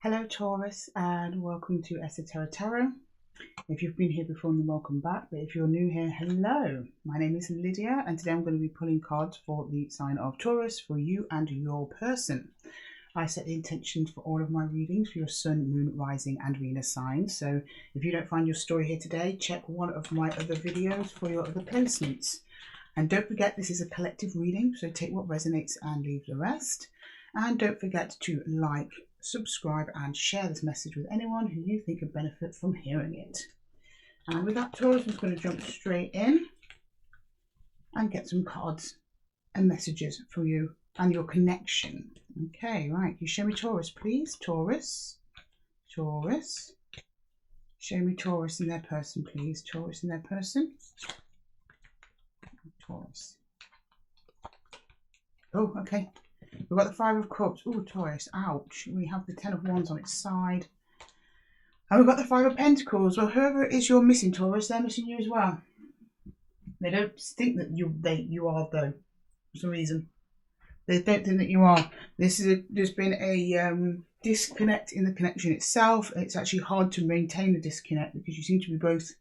Hello Taurus and welcome to Esotera Tarot. If you've been here before, then welcome back. But if you're new here, hello. My name is Lydia and today I'm going to be pulling cards for the sign of Taurus for you and your person. I set the intentions for all of my readings for your Sun, Moon, Rising and Venus signs. So if you don't find your story here today, check one of my other videos for your other placements. And don't forget, this is a collective reading, so take what resonates and leave the rest. And don't forget to like, subscribe and share this message with anyone who you think could benefit from hearing it. And with that, Taurus, I'm just going to jump straight in and get some cards and messages for you and your connection. Okay, right. You show me Taurus, please. Taurus. Taurus. Show me Taurus and their person, please. Taurus and their person. Taurus. Oh, okay. We've got the Five of Cups. Oh, Taurus. Ouch. We have the Ten of Wands on its side. And we've got the Five of Pentacles. Well, whoever it is you're missing, Taurus, they're missing you as well. They don't think that you are, though, for some reason. They don't think that you are. There's been a disconnect in the connection itself. It's actually hard to maintain the disconnect because you seem to be both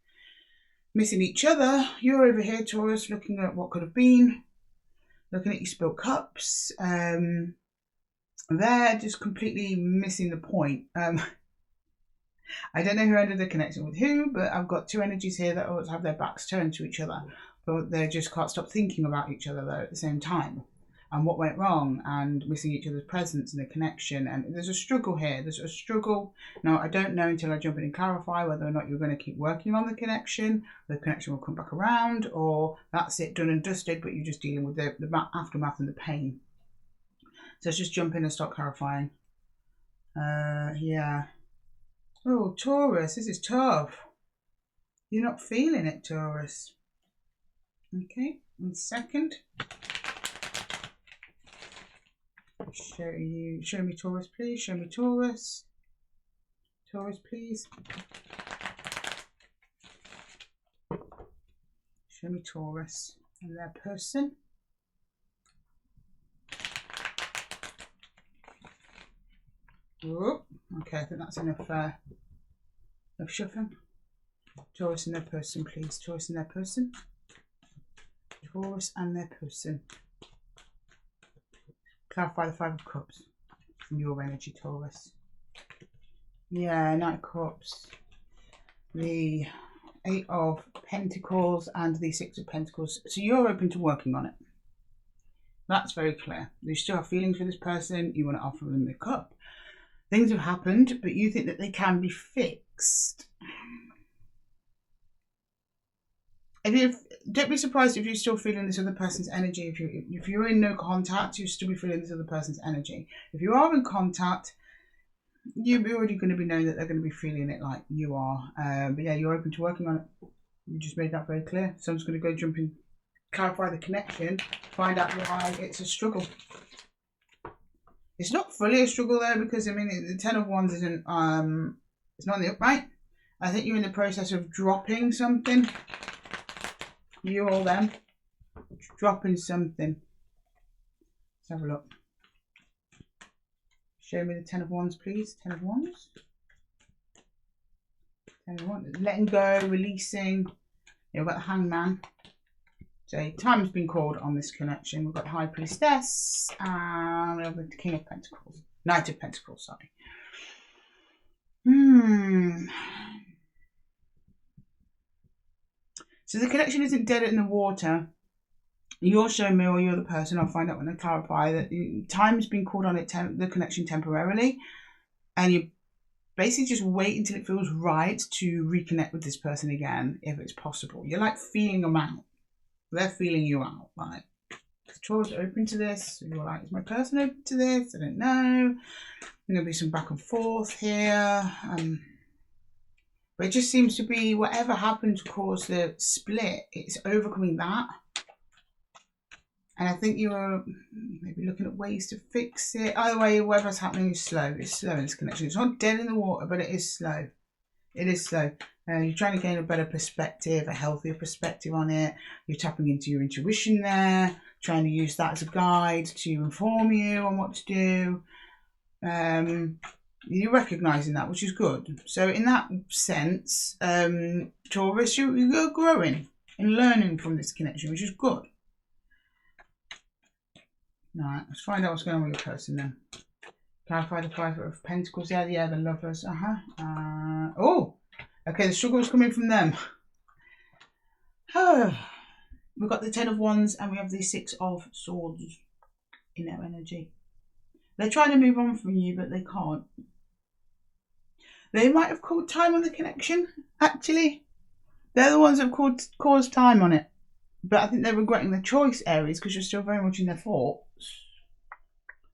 missing each other. You're over here, Taurus, looking at what could have been. Looking at your spilled cups. They're just completely missing the point. I don't know who ended the connection with who, but I've got two energies here that always have their backs turned to each other. But they just can't stop thinking about each other, though, at the same time. And what went wrong, and missing each other's presence and the connection. And there's a struggle here. There's a struggle. Now, I don't know until I jump in and clarify whether or not you're going to keep working on the connection will come back around, or that's it, done and dusted, but you're just dealing with the aftermath and the pain. So let's just jump in and start clarifying. Yeah. Oh, Taurus, this is tough. You're not feeling it, Taurus. Okay, 1 second. Show me Taurus, please. Show me Taurus. Taurus, please. Show me Taurus and their person. Oh, okay, I think that's enough shuffling. Taurus and their person, please. Taurus and their person. Taurus and their person. Clarify the Five of Cups from your energy, Taurus. Yeah, Knight of Cups. The Eight of Pentacles and the Six of Pentacles. So you're open to working on it. That's very clear. You still have feelings for this person. You want to offer them the cup. Things have happened, but you think that they can be fixed. Don't be surprised if you're still feeling this other person's energy. If you're in no contact, you'll still be feeling this other person's energy. If you are in contact, you're already going to be knowing that they're going to be feeling it like you are. But yeah, you're open to working on it. You just made that very clear. So I'm just going to go jump in, clarify the connection, find out why it's a struggle. It's not fully a struggle though, because I mean the Ten of Wands isn't it's not in the upright. I think you're in the process of dropping something. You or them dropping something. Let's have a look. Show me the Ten of Wands, please. Ten of Wands. Ten of Wands. Letting go, releasing. Yeah, we've got the Hangman. So time has been called on this connection. We've got the High Priestess and we have the King of Pentacles. Knight of Pentacles, sorry. So the connection isn't dead in the water. You're showing me, or you're the person, I'll find out when I clarify, that time has been called on it, the connection temporarily. And you basically just wait until it feels right to reconnect with this person again, if it's possible. You're like feeling them out. They're feeling you out. Like, is Taurus open to this? You're like, is my person open to this? I don't know. There'll be some back and forth here. But it just seems to be whatever happened to cause the split, it's overcoming that. And I think you're maybe looking at ways to fix it. Either way, whatever's happening is slow. It's slow in this connection. It's not dead in the water, but it is slow. It is slow. You're trying to gain a better perspective, a healthier perspective on it. You're tapping into your intuition there, trying to use that as a guide to inform you on what to do. You're recognising that, which is good. So in that sense, Taurus, you're growing and learning from this connection, which is good. Right, let's find out what's going on with your person then. Clarify the Five of Pentacles. Yeah, the Lovers. Oh, okay, the struggle is coming from them. We've got the Ten of Wands and we have the Six of Swords in their energy. They're trying to move on from you, but they can't. They might have called time on the connection, actually. They're the ones that have caused time on it. But I think they're regretting their choice, Aries, because you're still very much in their thoughts.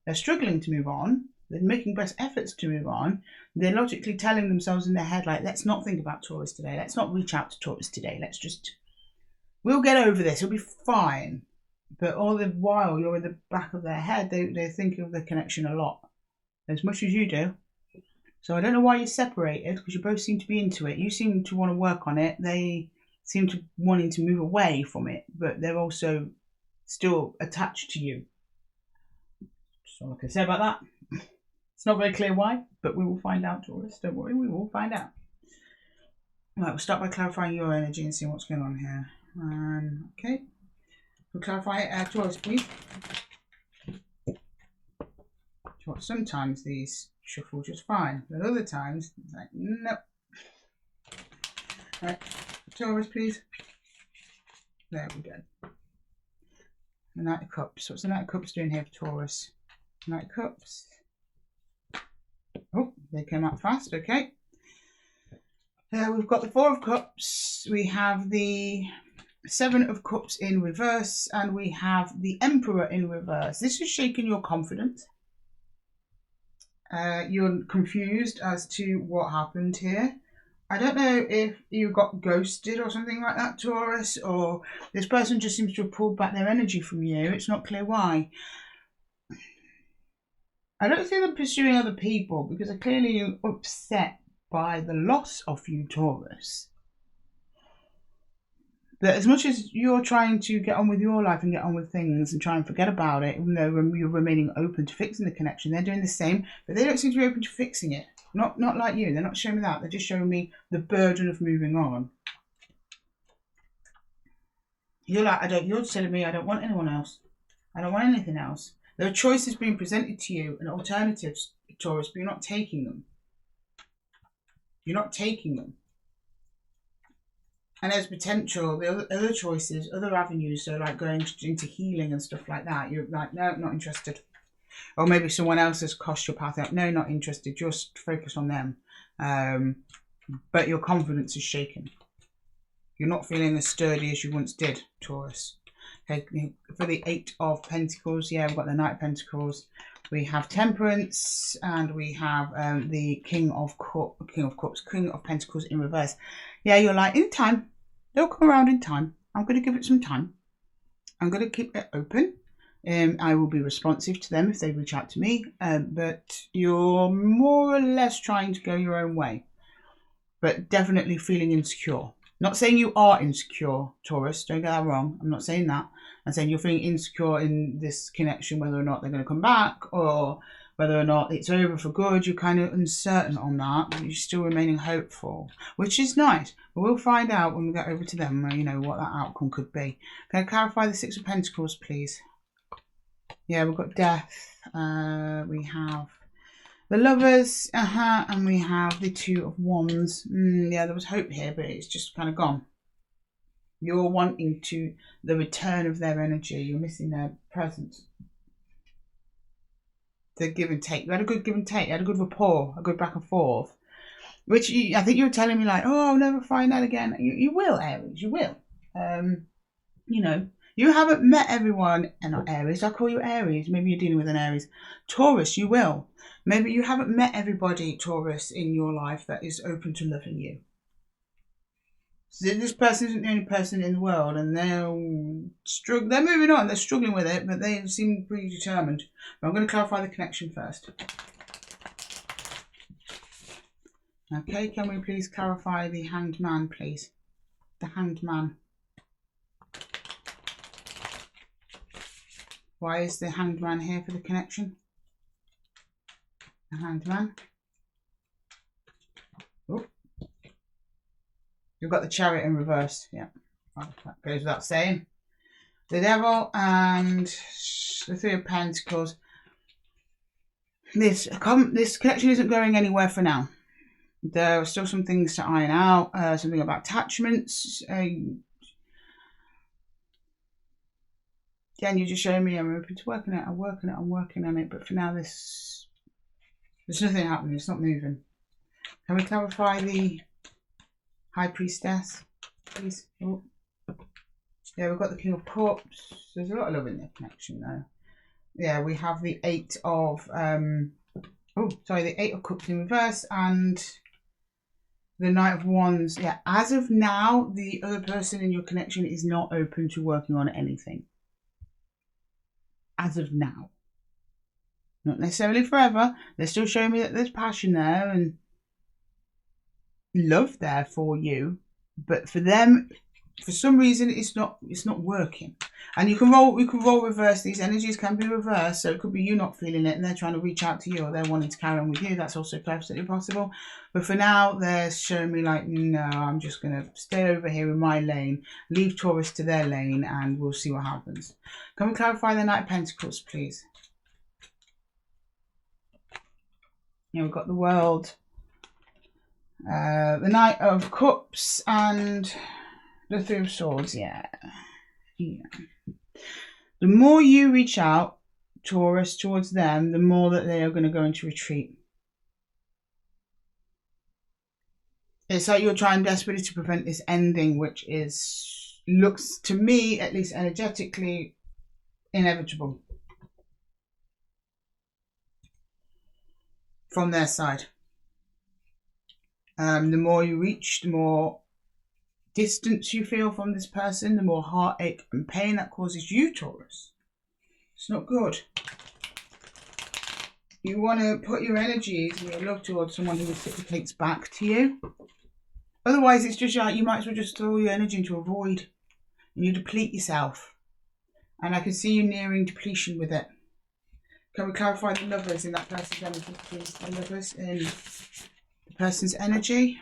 They're struggling to move on. They're making best efforts to move on. They're logically telling themselves in their head, like, let's not think about Taurus today. Let's not reach out to Taurus today. Let's just, we'll get over this. It'll be fine. But all the while, you're in the back of their head. They're thinking of the connection a lot. As much as you do. So I don't know why you're separated, because you both seem to be into it. You seem to want to work on it. They seem to wanting to move away from it. But they're also still attached to you. That's all I can say about that. It's not very clear why, but we will find out, Taurus. Don't worry, we will find out. Right, we'll start by clarifying your energy and seeing what's going on here. Okay. We'll clarify Taurus, please. Sometimes these shuffle just fine, but other times it's like, nope. Right, Taurus, please. There we go. The Knight of Cups. What's the Knight of Cups doing here for Taurus? Knight of Cups. Oh, they came out fast, okay. We've got the Four of Cups, we have the Seven of Cups in reverse, and we have the Emperor in reverse. This is shaking your confidence. You're confused as to what happened here. I don't know if you got ghosted or something like that, Taurus, or this person just seems to have pulled back their energy from you. It's not clear why. I don't see them pursuing other people because they're clearly upset by the loss of you, Taurus. That as much as you're trying to get on with your life and get on with things and try and forget about it, even though you're remaining open to fixing the connection, they're doing the same, but they don't seem to be open to fixing it. Not like you. They're not showing me that. They're just showing me the burden of moving on. You're like, you're telling me I don't want anyone else. I don't want anything else. There are choices being presented to you and alternatives, Taurus, but you're not taking them. You're not taking them. And there's potential, the other choices, other avenues, so like going into healing and stuff like that. You're like, no, not interested. Or maybe someone else has crossed your path out. No, not interested. Just focus on them. But your confidence is shaken. You're not feeling as sturdy as you once did, Taurus. Okay, for the Eight of Pentacles, yeah, we've got the Knight of Pentacles. We have Temperance, and we have the King of Pentacles in reverse. Yeah, you're like, in time. They'll come around in time. I'm going to give it some time. I'm going to keep it open. I will be responsive to them if they reach out to me. But you're more or less trying to go your own way. But definitely feeling insecure. Not saying you are insecure, Taurus. Don't get that wrong. I'm not saying that. I'm saying you're feeling insecure in this connection, whether or not they're going to come back or whether or not it's over for good. You're kind of uncertain on that, but you're still remaining hopeful, which is nice. But we'll find out when we get over to them, you know, what that outcome could be. Can I clarify the Six of Pentacles, please? Yeah, we've got Death. We have the Lovers, and we have the Two of Wands. Yeah, there was hope here, but it's just kind of gone. You're wanting the return of their energy. You're missing their presence. The give and take. You had a good give and take. You had a good rapport, a good back and forth. Which I think you were telling me like, oh, I'll never find that again. You will, Aries. You will. You know, you haven't met everyone, and not Aries. I call you Aries. Maybe you're dealing with an Aries. Taurus, you will. Maybe you haven't met everybody, Taurus, in your life that is open to loving you. So this person isn't the only person in the world, and they're moving on. They're struggling with it, but they seem pretty determined. But I'm going to clarify the connection first. Okay, can we please clarify the Hanged Man, please? The Hanged Man. Why is the Hanged Man here for the connection? The Hanged Man. You've got the Chariot in reverse. Yeah, well, that goes without saying. The Devil and the Three of Pentacles. This connection isn't going anywhere for now. There are still some things to iron out. Something about attachments. Again, you're just showing me I'm open to working it. I'm working on it. But for now, there's nothing happening. It's not moving. Can we clarify the High Priestess, please? Oh. Yeah, we've got the King of Cups. There's a lot of love in the connection, though. Yeah, we have the the Eight of Cups in reverse and the Knight of Wands. Yeah, as of now, the other person in your connection is not open to working on anything. As of now. Not necessarily forever. They're still showing me that there's passion there and love there for you. But for them, for some reason, it's not working. And we can roll reverse. These energies can be reversed, so it could be you not feeling it and they're trying to reach out to you, or they're wanting to carry on with you. That's also perfectly possible. But for now, they're showing me like, no, I'm just gonna stay over here in my lane, leave Taurus to their lane, and we'll see what happens. Can we clarify the Knight of Pentacles, please? Yeah, we've got the World, the Knight of Cups, and the Three of Swords. Yeah. The more you reach out, Taurus, towards them, the more that they are going to go into retreat. It's like you're trying desperately to prevent this ending, which looks to me, at least energetically, inevitable from their side. The more you reach, the more distance you feel from this person, the more heartache and pain that causes you, Taurus. It's not good. You want to put your energies and your love towards someone who reciprocates back to you. Otherwise, it's just like you might as well just throw your energy into a void and you deplete yourself. And I can see you nearing depletion with it. Can we clarify the Lovers in that person's energy, please? The Lovers in the person's energy.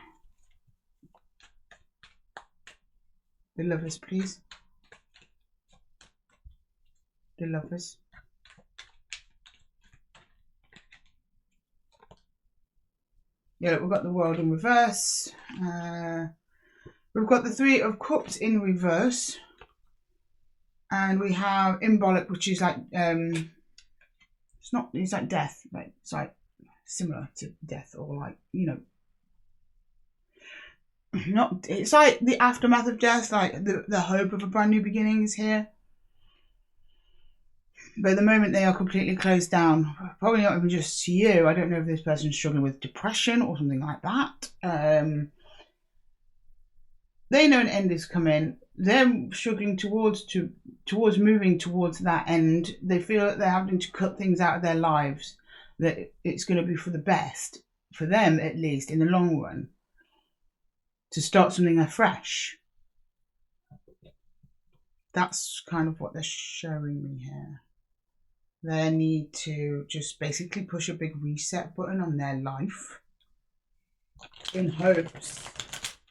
The Lovers, please. The Lovers. Yeah, look, we've got the World in reverse. We've got the Three of Cups in reverse. And we have Imbolic, which is like, it's like death. Like, it's like similar to death, or like, you know, it's like the aftermath of death, like the hope of a brand new beginning is here. But at the moment they are completely closed down. Probably not even just to you. I don't know if this person is struggling with depression or something like that. They know an end is coming. They're struggling towards moving towards that end. They feel that they're having to cut things out of their lives, that it's going to be for the best, for them at least, in the long run, to start something afresh. That's kind of what they're showing me here. They need to just basically push a big reset button on their life in hopes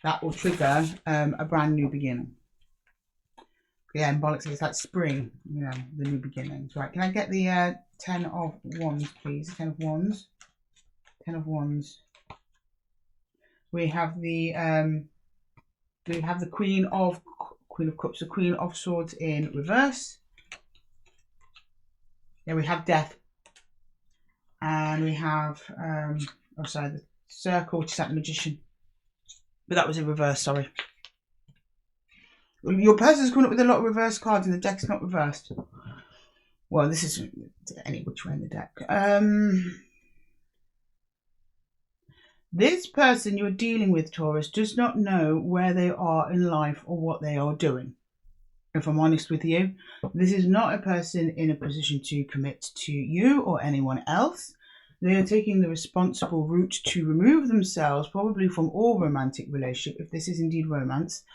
that will trigger a brand new beginning. Yeah, and bollocks, it's like spring, you know, the new beginnings. Right, can I get the 10 of Wands, please? 10 of Wands. 10 of Wands. We have the Queen of Cups, the Queen of Swords in reverse. Yeah, we have Death. And we have the Circle, which is like the Magician. But that was in reverse, sorry. Your person's coming up with a lot of reverse cards and the deck's not reversed. Well, this is any which way in the deck. This person you're dealing with, Taurus, does not know where they are in life or what they are doing. If I'm honest with you, this is not a person in a position to commit to you or anyone else. They are taking the responsible route to remove themselves, probably from all romantic relationship, if this is indeed romance.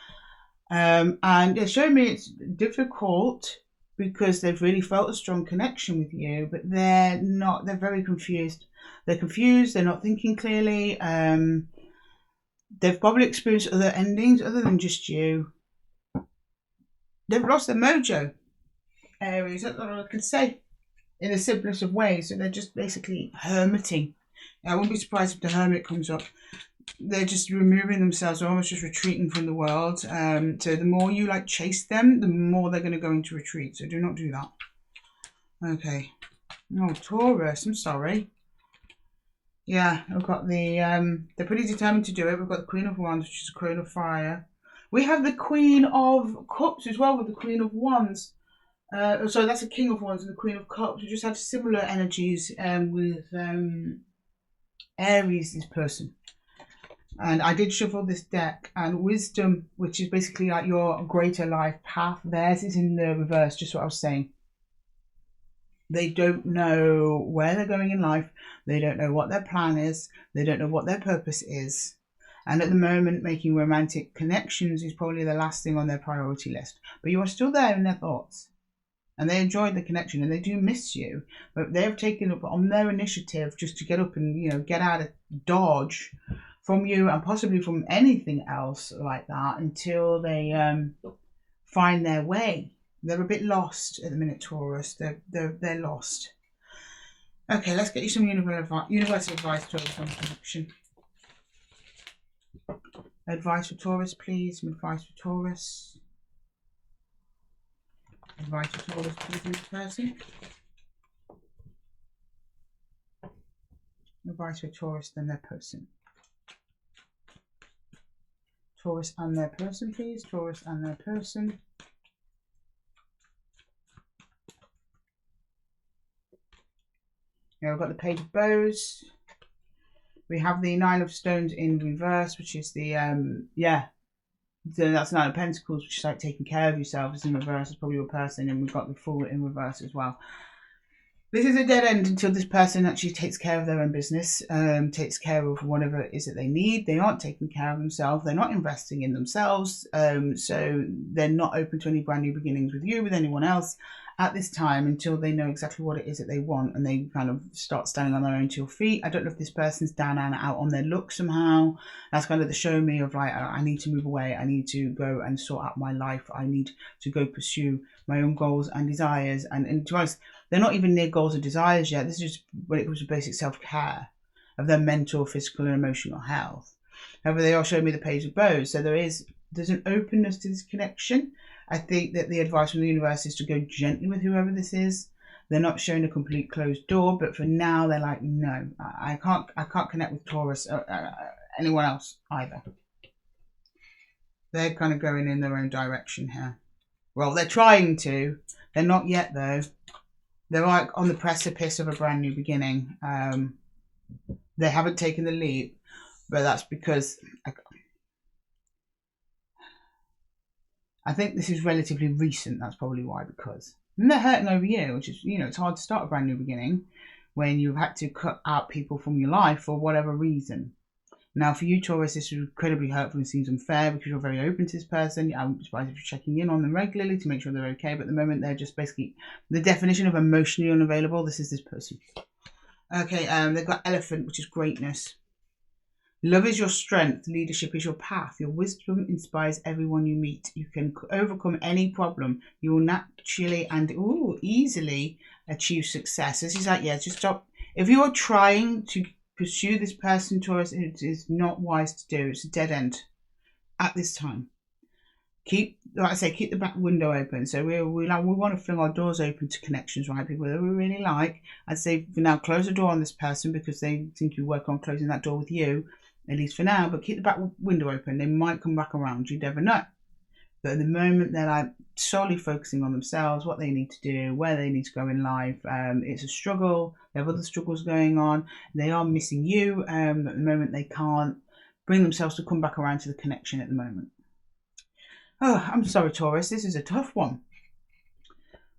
And they're showing me it's difficult because they've really felt a strong connection with you, but they're not, they're very confused. They're confused, they're not thinking clearly. They've probably experienced other endings other than just you. They've lost their mojo, Aries. That's all I can say in the simplest of ways. So they're just basically hermiting. I wouldn't be surprised if the hermit comes up. They're just removing themselves, almost just retreating from the world. So the more you like chase them, the more they're going to go into retreat. So do not do that. Okay. Oh, Taurus, I'm sorry. Yeah, I've got the, they're pretty determined to do it. We've got the Queen of Wands, which is a Queen of Fire. We have the Queen of Cups as well with the Queen of Wands. So that's the King of Wands and the Queen of Cups. We just had similar energies with Aries, this person. And I did shuffle this deck, and Wisdom, which is basically like your greater life path, theirs is in the reverse, just what I was saying. They don't know where they're going in life. They don't know what their plan is. They don't know what their purpose is. And at the moment, making romantic connections is probably the last thing on their priority list. But you are still there in their thoughts. And they enjoyed the connection and they do miss you. But they've taken up on their initiative just to get up and, you know, get out of Dodge from you and possibly from anything else like that until they find their way. They're a bit lost at the minute, Taurus. They're lost. Okay, let's get you some universal advice, Taurus, on connection. Advice for Taurus, please. Some advice for Taurus. Advice for Taurus, please, in this person. Advice for Taurus, then their person. Taurus and their person, please. Taurus and their person. Yeah, we've got the Page of Beus. We have the Nine of Stones in reverse, which is the, so that's Nine of Pentacles, which is like taking care of yourself. Is in reverse. It's probably your person. And we've got the Fool in reverse as well. This is a dead end until this person actually takes care of their own business, takes care of whatever it is that they need. They aren't taking care of themselves. They're not investing in themselves. So they're not open to any brand new beginnings with you, with anyone else at this time until they know exactly what it is that they want and they kind of start standing on their own 2 feet. I don't know if this person's down and out on their look somehow. That's kind of the show me of like, I need to move away. I need to go and sort out my life. I need to go pursue my own goals and desires. And to be honest, they're not even near goals or desires yet. This is just when it comes to basic self-care of their mental, physical and emotional health. However, they are showing me the Page of Beus. So there's an openness to this connection. I think that the advice from the universe is to go gently with whoever this is. They're not showing a complete closed door, but for now they're like, no, I can't connect with Taurus or anyone else either. They're kind of going in their own direction here. Well, they're trying to. They're not yet though. They're like on the precipice of a brand new beginning. They haven't taken the leap, but that's because I think this is relatively recent. That's probably why, because they're hurting over you, which is, you know, it's hard to start a brand new beginning when you've had to cut out people from your life for whatever reason. Now, for you, Taurus, this is incredibly hurtful and seems unfair because you're very open to this person. I'm surprised if you're checking in on them regularly to make sure they're okay. But at the moment, they're just basically the definition of emotionally unavailable. This is this person. Okay, they've got Elephant, which is greatness. Love is your strength. Leadership is your path. Your wisdom inspires everyone you meet. You can overcome any problem. You will naturally and easily achieve success. This is like, yeah, just stop. If you are trying to pursue this person, Taurus, it is not wise to do. It's a dead end at this time. Like I say, keep the back window open. So we want to fling our doors open to connections, right? People that we really like. I'd say for now, close the door on this person because they think you work on closing that door with you, at least for now. But keep the back window open. They might come back around. You never know. But at the moment, they're like solely focusing on themselves, what they need to do, where they need to go in life. It's a struggle. They have other struggles going on. They are missing you. At the moment, they can't bring themselves to come back around to the connection at the moment. Oh, I'm sorry, Taurus. This is a tough one.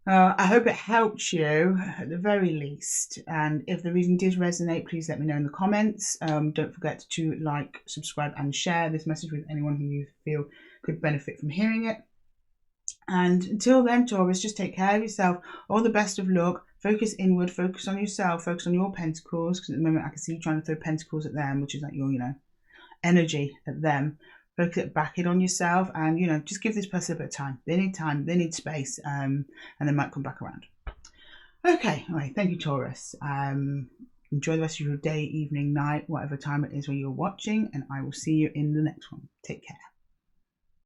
I hope it helped you at the very least. And if the reading did resonate, please let me know in the comments. Don't forget to like, subscribe and share this message with anyone who you feel could benefit from hearing it. And until then, Taurus, just take care of yourself. All the best of luck. Focus inward. Focus on yourself. Focus on your pentacles. Because at the moment I can see you trying to throw pentacles at them, which is like your, energy at them. Focus it back in on yourself, and, you know, just give this person a bit of time. They need space, and they might come back around. Okay, all right, thank you, Taurus. Enjoy the rest of your day, evening, night, whatever time it is when you're watching, and I will see you in the next one. Take care.